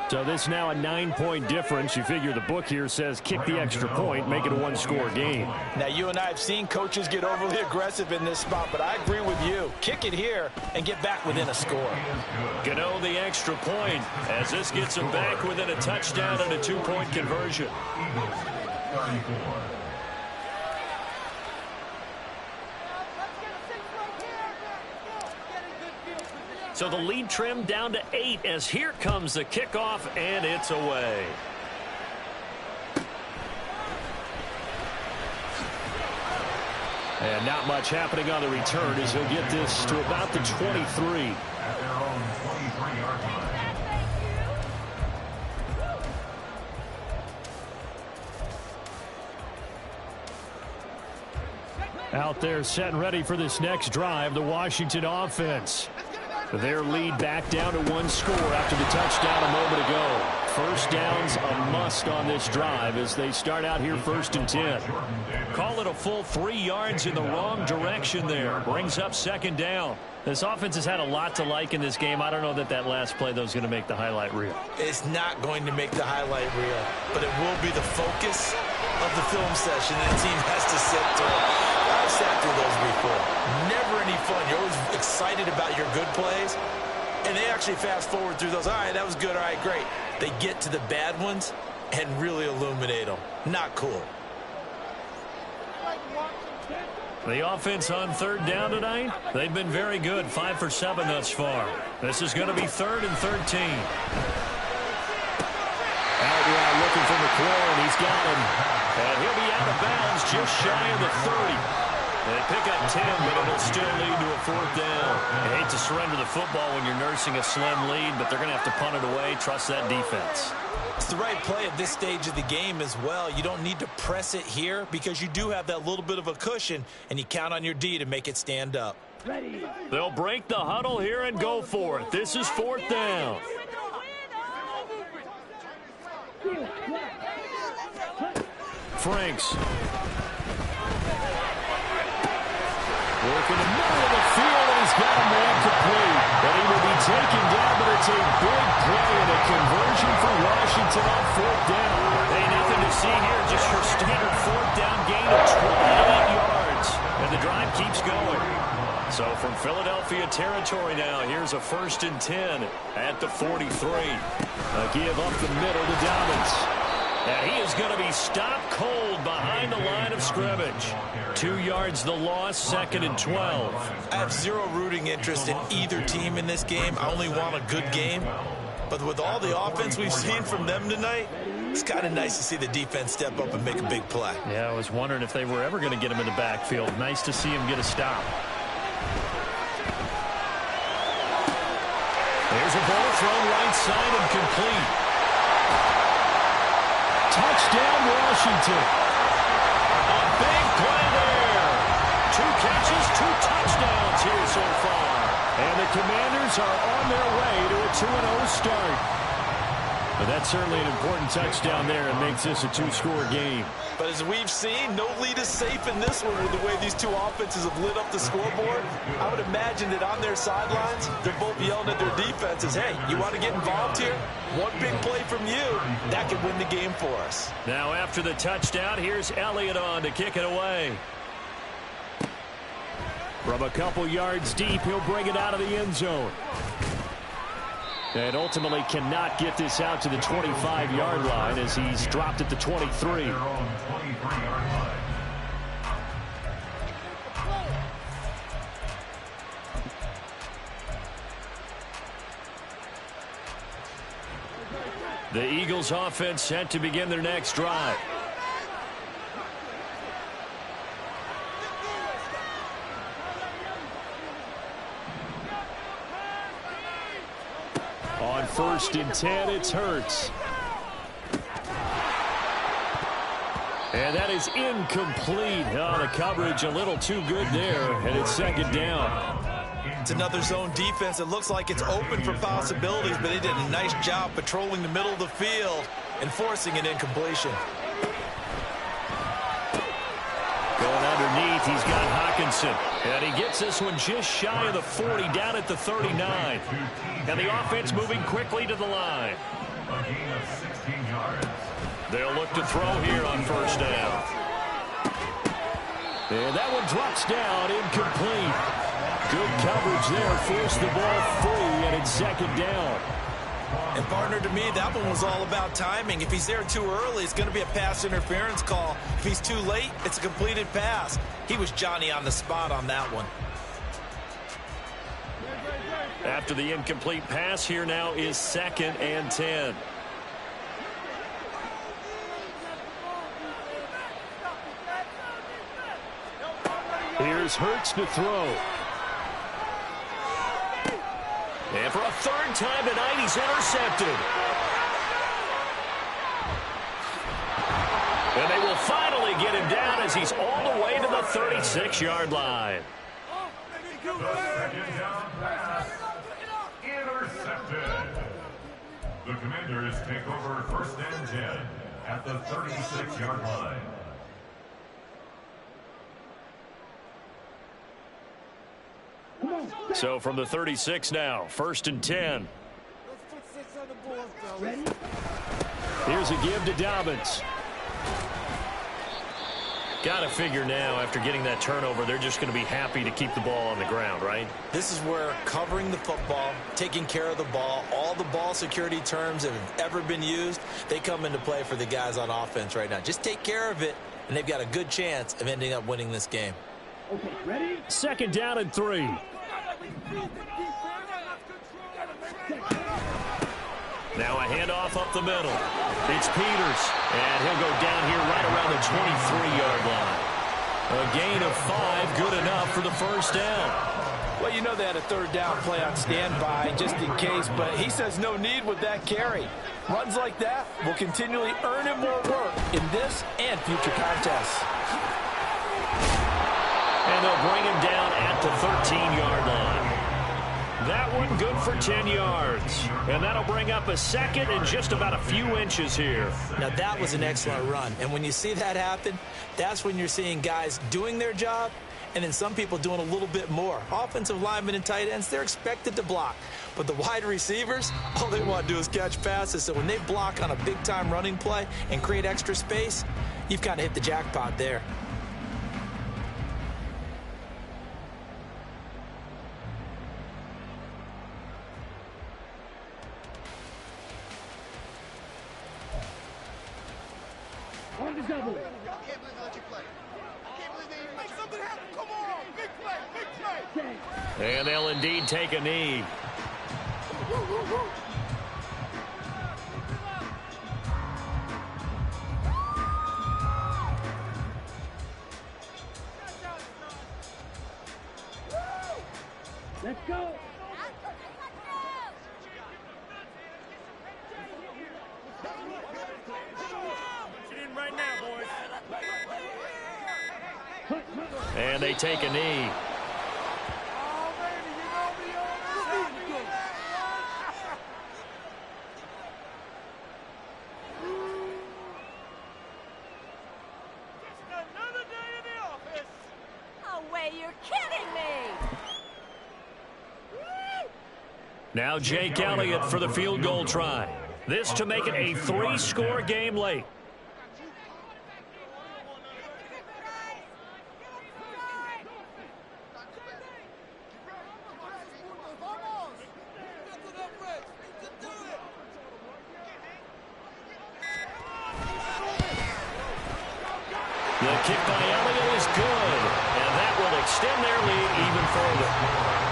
So this now a 9-point difference. You figure the book here says kick the extra point, make it a 1-score game. Now, you and I have seen coaches get overly aggressive in this spot, but I agree with you. Kick it here and get back within a score. Gano the extra point as this gets them back within a touchdown and a 2-point conversion. So the lead trimmed down to 8 as here comes the kickoff, and it's away. And not much happening on the return as he'll get this to about the 23. At their own 23-yard line. Out there set and ready for this next drive, the Washington offense. Their lead back down to 1 score after the touchdown a moment ago. First down's a must on this drive as they start out here 1st and 10. Call it a full 3 yards in the wrong direction there. Brings up 2nd down. This offense has had a lot to like in this game. I don't know that that last play, though, is going to make the highlight reel. It's not going to make the highlight reel, but it will be the focus of the film session that the team has to sit through. I've sat through those before. Never any fun. You're always excited about your good plays, and they actually fast forward through those. All right, that was good. All right, great. They get to the bad ones and really illuminate them. Not cool. The offense on 3rd down tonight, they've been very good. 5 for 7 thus far. This is going to be 3rd and 13. Out wide looking for McLaurin. He's got him. And he'll be out of bounds just shy of the 30. They pick up 10, but it'll still lead to a 4th down. I hate to surrender the football when you're nursing a slim lead, but they're going to have to punt it away. Trust that defense. It's the right play at this stage of the game as well. You don't need to press it here because you do have that little bit of a cushion, and you count on your D to make it stand up. They'll break the huddle here and go for it. This is 4th down. Franks. Working the middle of the field, and he's got him there complete. And he will be taken down, but it's a big play and a conversion for Washington on 4th down. Hey, nothing to see here, just your standard 4th down gain of 28 yards. And the drive keeps going. So from Philadelphia territory now, here's a 1st and 10 at the 43. A give up the middle to Dobbins. And he is going to be stopped cold behind the line of scrimmage. 2 yards the loss, 2nd and 12. I have zero rooting interest in either team in this game. I only want a good game. But with all the offense we've seen from them tonight, it's kind of nice to see the defense step up and make a big play. Yeah, I was wondering if they were ever going to get him in the backfield. Nice to see him get a stop. There's a ball thrown right side and complete. Touchdown, Washington. A big play there. 2 catches, 2 touchdowns here so far. And the Commanders are on their way to a 2-0 start. But that's certainly an important touchdown there and makes this a 2-score game. But as we've seen, no lead is safe in this one with the way these two offenses have lit up the scoreboard. I would imagine that on their sidelines, they're both yelling at their defenses, hey, you want to get involved here? One big play from you, that could win the game for us. Now after the touchdown, here's Elliott on to kick it away. From a couple yards deep, he'll bring it out of the end zone. And ultimately cannot get this out to the 25-yard line as he's dropped at the 23. The Eagles offense set to begin their next drive. On 1st and 10, it's Hurts. And that is incomplete. Oh, the coverage a little too good there, and it's 2nd down. It's another zone defense. It looks like it's open for possibilities, but they did a nice job patrolling the middle of the field and forcing an incompletion. Going underneath, he's got Hawkinson. And he gets this one just shy of the 40, down at the 39. And the offense moving quickly to the line. A gain of 16 yards. They'll look to throw here on 1st down. And that one drops down, incomplete. Good coverage there, forced the ball free, and it's 2nd down. And partner, to me, that one was all about timing. If he's there too early, it's going to be a pass interference call. If he's too late, it's a completed pass. He was Johnny on the spot on that one. After the incomplete pass, here now is 2nd and 10. Here's Hurts to throw. And for a 3rd time tonight, he's intercepted. And they will finally get him down as he's all the way to the 36-yard line. The 2nd down pass intercepted. The Commanders take over 1st and 10 at the 36-yard line. So from the 36 now, 1st and 10. Here's a give to Dobbins. Got to figure now, after getting that turnover, they're just going to be happy to keep the ball on the ground, right? This is where covering the football, taking care of the ball, all the ball security terms that have ever been used, they come into play for the guys on offense right now. Just take care of it, and they've got a good chance of ending up winning this game. Okay, ready? 2nd down and 3. Now a handoff up the middle. It's Peters, and he'll go down here right around the 23-yard line. A gain of 5, good enough for the first down. Well, you know they had a third down play on standby just in case, but he says no need with that carry. Runs like that will continually earn him more work in this and future contests. And they'll bring him down at the 13-yard line. That one good for 10 yards. And that'll bring up a second and just about a few inches here. Now, that was an excellent run. And when you see that happen, that's when you're seeing guys doing their job and then some people doing a little bit more. Offensive linemen and tight ends, they're expected to block. But the wide receivers, all they want to do is catch passes. So when they block on a big-time running play and create extra space, you've kind of hit the jackpot there. On the double. I can't believe they let you play. I can't believe they even make something happen. Come on. Big play. Big play. And they'll indeed take a knee. Let's go. Right now, boys. And they take a knee. Oh, baby, you know me on this. Just another day in the office. No way, you're kidding me! Now Jake Elliott for the field goal try. This to make it a 3-score game late. The kick by Elliott is good, and that will extend their lead even further.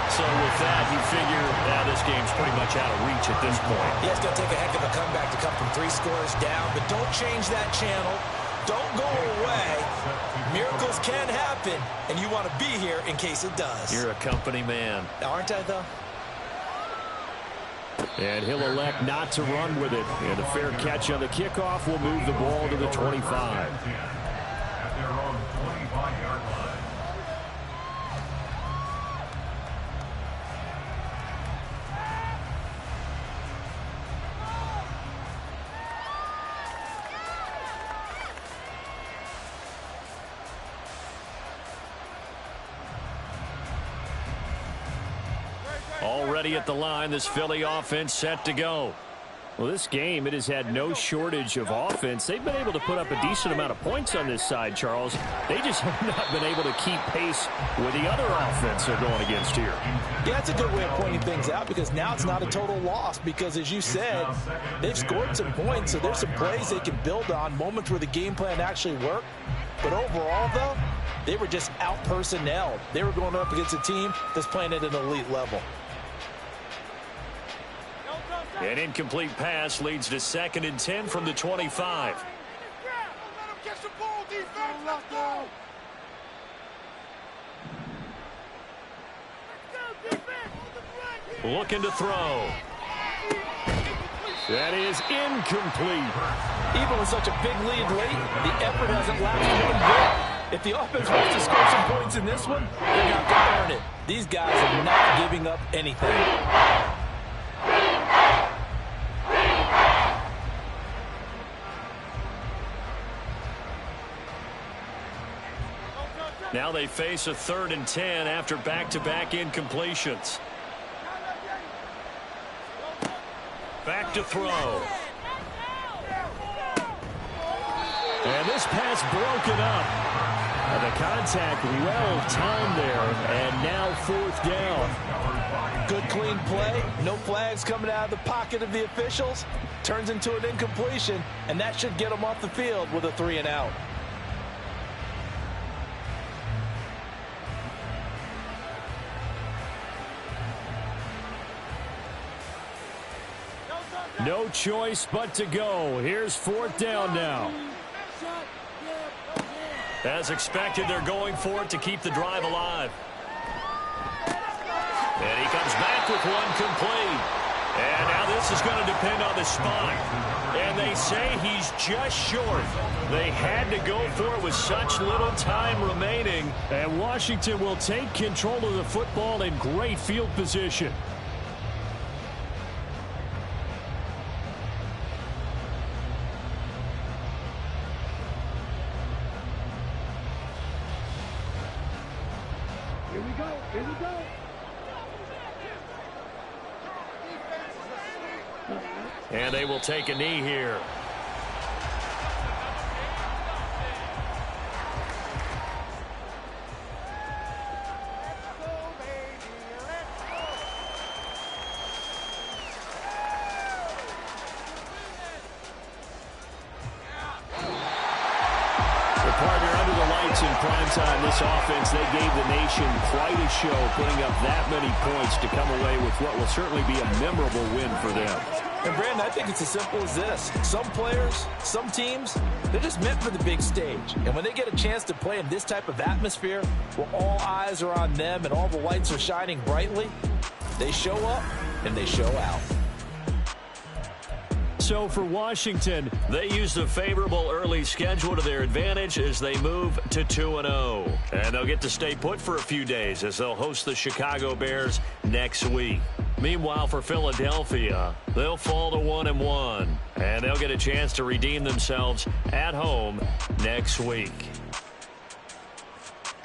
So with that, you figure this game's pretty much out of reach at this point. Yeah, it's going to take a heck of a comeback to come from 3 scores down, but don't change that channel. Don't go away. Miracles can happen, and you want to be here in case it does. You're a company man. Aren't I, though? And he'll elect not to run with it. And a fair catch on the kickoff will move the ball to the 25. At their own 25-yard line. Already at the line, this Philly offense set to go. Well, this game, it has had no shortage of offense. They've been able to put up a decent amount of points on this side, Charles. They just have not been able to keep pace with the other offense they're going against here. Yeah, that's a good way of pointing things out because now it's not a total loss because, as you said, they've scored some points, so there's some plays they can build on, moments where the game plan actually worked. But overall, though, they were just out-personnelled. They were going up against a team that's playing at an elite level. An incomplete pass leads to 2nd and 10 from the 25. Looking to throw. That is incomplete. Even with such a big lead late, the effort hasn't lasted one bit. If the offense wants to score some points in this one, they're going to have to earn it. These guys are not giving up anything. Now they face a 3rd and 10 after back-to-back incompletions. Back to throw. And this pass broken up. And the contact well timed there. And now 4th down. Good clean play. No flags coming out of the pocket of the officials. Turns into an incompletion. And that should get them off the field with a 3 and out. No choice but to go. Here's 4th down now. As expected, they're going for it to keep the drive alive. And he comes back with one complete. And now this is going to depend on the spot. And they say he's just short. They had to go for it with such little time remaining. And Washington will take control of the football in great field position. Here we go. Here we go. And they will take a knee here. In prime time, this offense, they gave the nation quite a show, putting up that many points to come away with what will certainly be a memorable win for them. And Brandon, I think it's as simple as this. Some players, some teams, they're just meant for the big stage. And when they get a chance to play in this type of atmosphere, where all eyes are on them and all the lights are shining brightly, they show up and they show out. So for Washington, they use the favorable early schedule to their advantage as they move to 2-0. And they'll get to stay put for a few days as they'll host the Chicago Bears next week. Meanwhile, for Philadelphia, they'll fall to 1-1. And they'll get a chance to redeem themselves at home next week.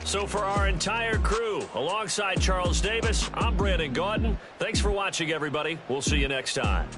So for our entire crew, alongside Charles Davis, I'm Brandon Gaudin. Thanks for watching, everybody. We'll see you next time.